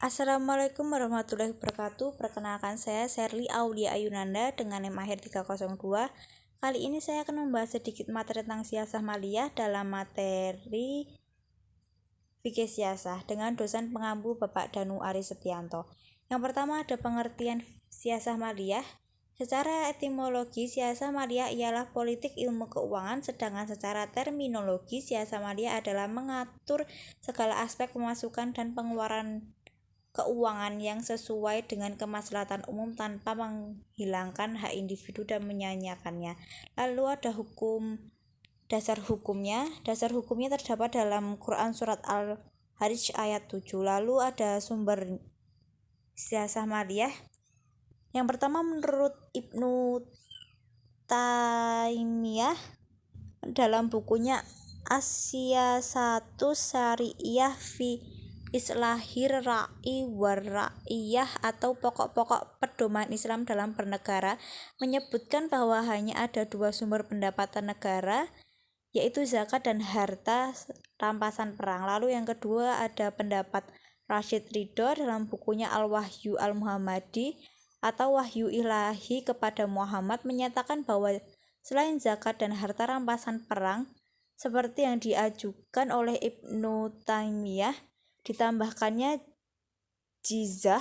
Assalamualaikum warahmatullahi wabarakatuh. Perkenalkan saya Sherly Aulia Ayunanda dengan NIM akhir 302. Kali ini saya akan membahas sedikit materi tentang siasah maliyah dalam materi fikih siasah dengan dosen pengampu Bapak Danu Ari Setianto. Yang pertama ada pengertian siasah maliyah. Secara etimologi, siasah maliyah ialah politik ilmu keuangan, sedangkan secara terminologi, siasah maliyah adalah mengatur segala aspek pemasukan dan pengeluaran keuangan yang sesuai dengan kemaslahatan umum tanpa menghilangkan hak individu dan menyanyiakannya. Lalu ada dasar hukumnya. Dasar hukumnya terdapat dalam Quran surat Al-Hajj ayat 7. Lalu ada sumber siasah maliyah. Yang pertama menurut Ibnu Taimiyah dalam bukunya As-Siyasatu Syari'iyah fi Islahir Ra'i war Ra'iyah atau pokok-pokok pedoman Islam dalam bernegara menyebutkan bahwa hanya ada dua sumber pendapatan negara, yaitu zakat dan harta rampasan perang. Lalu yang kedua ada pendapat Rashid Ridho dalam bukunya Al-Wahyu Al-Muhammadi atau Wahyu Ilahi kepada Muhammad menyatakan bahwa selain zakat dan harta rampasan perang seperti yang diajukan oleh Ibnu Taimiyah, ditambahkannya jizah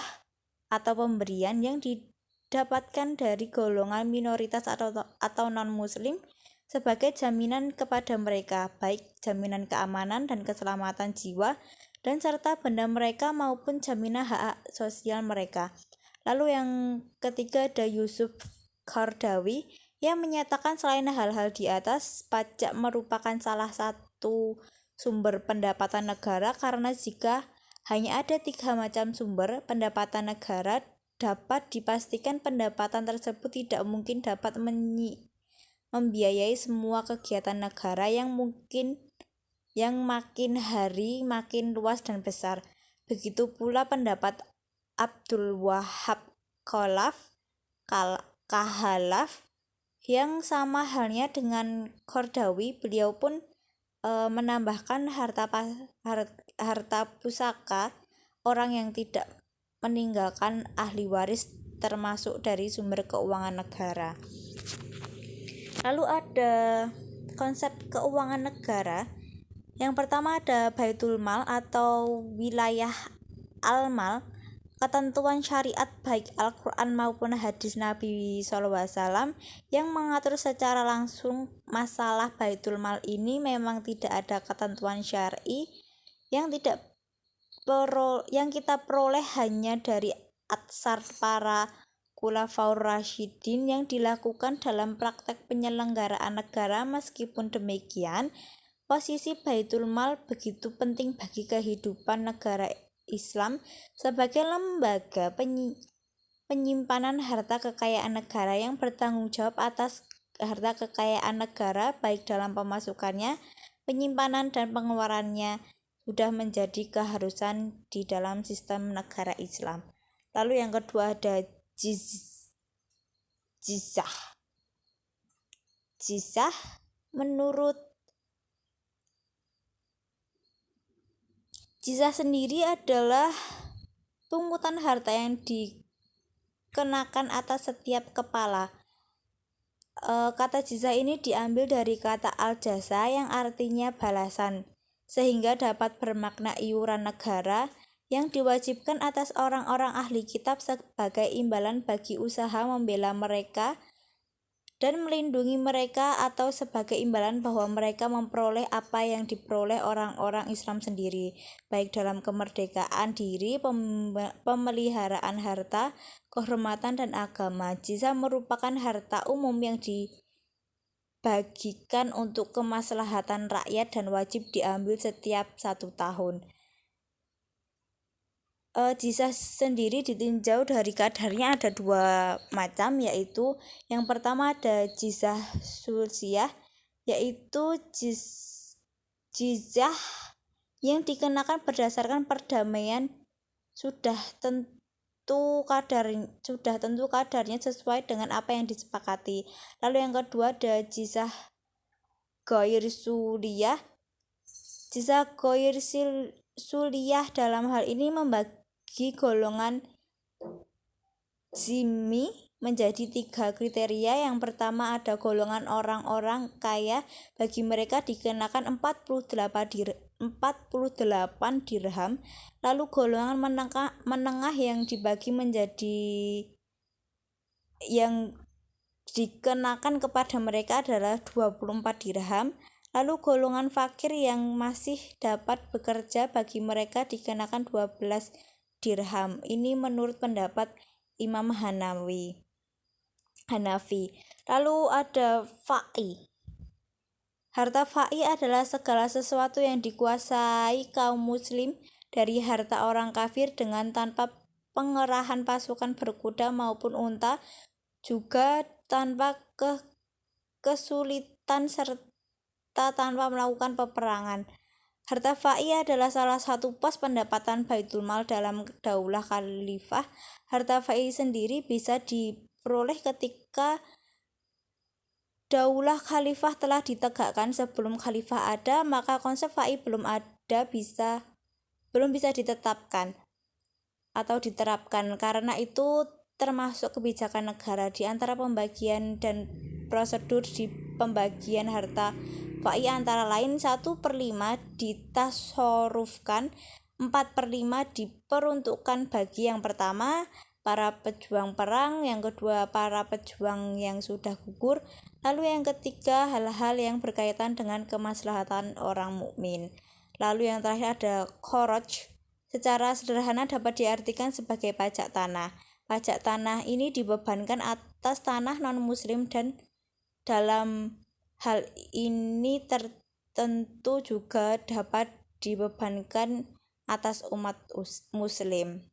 atau pemberian yang didapatkan dari golongan minoritas atau non-muslim sebagai jaminan kepada mereka, baik jaminan keamanan dan keselamatan jiwa dan serta benda mereka maupun jaminan hak sosial mereka. Lalu yang ketiga ada Yusuf Qaradawi yang menyatakan selain hal-hal di atas, pajak merupakan salah satu sumber pendapatan negara karena jika hanya ada 3 macam sumber pendapatan negara, dapat dipastikan pendapatan tersebut tidak mungkin dapat membiayai semua kegiatan negara yang makin hari makin luas dan besar. Begitu pula pendapat Abdul Wahab Kahalaf yang sama halnya dengan Qaradawi. Beliau pun menambahkan harta pusaka orang yang tidak meninggalkan ahli waris termasuk dari sumber keuangan negara. Lalu ada konsep keuangan negara. Yang pertama ada Baitul Mal atau wilayah al-mal. Ketentuan syariat baik Al-Quran maupun hadis Nabi SAW yang mengatur secara langsung masalah Baitul Mal ini memang tidak ada ketentuan syar'i yang kita peroleh hanya dari atsar para Khulafaur Rasyidin yang dilakukan dalam praktek penyelenggaraan negara. Meskipun demikian, posisi Baitul Mal begitu penting bagi kehidupan negara Islam sebagai lembaga penyimpanan harta kekayaan negara yang bertanggung jawab atas harta kekayaan negara baik dalam pemasukannya, penyimpanan dan pengeluarannya sudah menjadi keharusan di dalam sistem negara Islam. Lalu yang kedua ada jizah. Jizah menurut jizah sendiri adalah pungutan harta yang dikenakan atas setiap kepala. Kata jizah ini diambil dari kata al-jaza yang artinya balasan, sehingga dapat bermakna iuran negara yang diwajibkan atas orang-orang ahli kitab sebagai imbalan bagi usaha membela mereka dan melindungi mereka, atau sebagai imbalan bahwa mereka memperoleh apa yang diperoleh orang-orang Islam sendiri, baik dalam kemerdekaan diri, pemeliharaan harta, kehormatan dan agama. Jizah merupakan harta umum yang dibagikan untuk kemaslahatan rakyat dan wajib diambil setiap 1 tahun. Jizah sendiri ditinjau dari kadarnya ada 2 macam, yaitu yang pertama ada jizah sulsiyah, yaitu jizah yang dikenakan berdasarkan perdamaian sudah tentu kadarnya sesuai dengan apa yang disepakati. Lalu yang kedua ada jizah ghair suliyah. Jizah ghair suliyah dalam hal ini membagi golongan zimmi menjadi 3 kriteria. Yang pertama ada golongan orang-orang kaya, bagi mereka dikenakan 48 dirham. Lalu golongan menengah yang dibagi menjadi yang dikenakan kepada mereka adalah 24 dirham. Lalu golongan fakir yang masih dapat bekerja, bagi mereka dikenakan 12 dirham. Ini menurut pendapat Imam Hanafi. Lalu ada fa'i. Harta fa'i adalah segala sesuatu yang dikuasai kaum muslim dari harta orang kafir dengan tanpa pengerahan pasukan berkuda maupun unta, juga tanpa kesulitan serta tanpa melakukan peperangan. Harta fa'i adalah salah satu pos pendapatan Baitul Mal dalam daulah khalifah. Harta fa'i sendiri bisa diperoleh ketika daulah khalifah telah ditegakkan. Sebelum khalifah ada, maka konsep fa'i belum bisa ditetapkan atau diterapkan. Karena itu termasuk kebijakan negara. Di antara pembagian dan prosedur di pembagian harta fa'i antara lain 1/5 ditasarufkan, 4/5 diperuntukkan bagi yang pertama para pejuang perang, yang kedua para pejuang yang sudah gugur, lalu yang ketiga hal-hal yang berkaitan dengan kemaslahatan orang mukmin. Lalu yang terakhir ada kharaj. Secara sederhana dapat diartikan sebagai pajak tanah. Pajak tanah ini dibebankan atas tanah non-muslim, dan dalam hal ini tertentu juga dapat dibebankan atas umat muslim.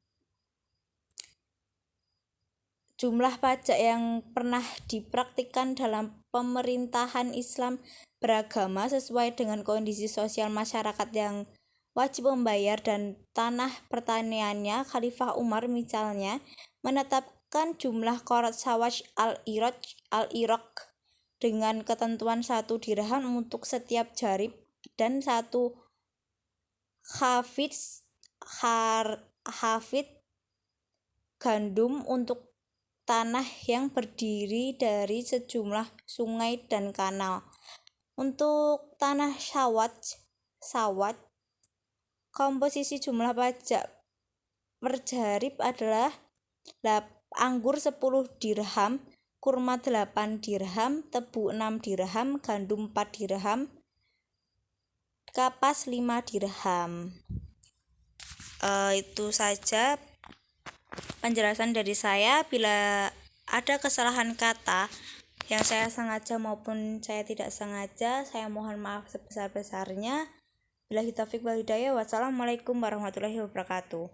Jumlah pajak yang pernah dipraktikkan dalam pemerintahan Islam beragama sesuai dengan kondisi sosial masyarakat yang wajib membayar dan tanah pertaniannya. Khalifah Umar misalnya menetapkan jumlah kharaj sawaj al-Iraq dengan ketentuan 1 dirham untuk setiap jarib dan 1 hafid gandum untuk tanah yang berdiri dari sejumlah sungai dan kanal. Untuk tanah sawat, komposisi jumlah pajak per jarib adalah anggur 10 dirham, kurma 8 dirham, tebu 6 dirham, gandum 4 dirham, kapas 5 dirham. Itu saja penjelasan dari saya. Bila ada kesalahan kata yang saya sengaja maupun saya tidak sengaja, saya mohon maaf sebesar-besarnya. Billahi taufiq wal hidayah. Wassalamualaikum warahmatullahi wabarakatuh.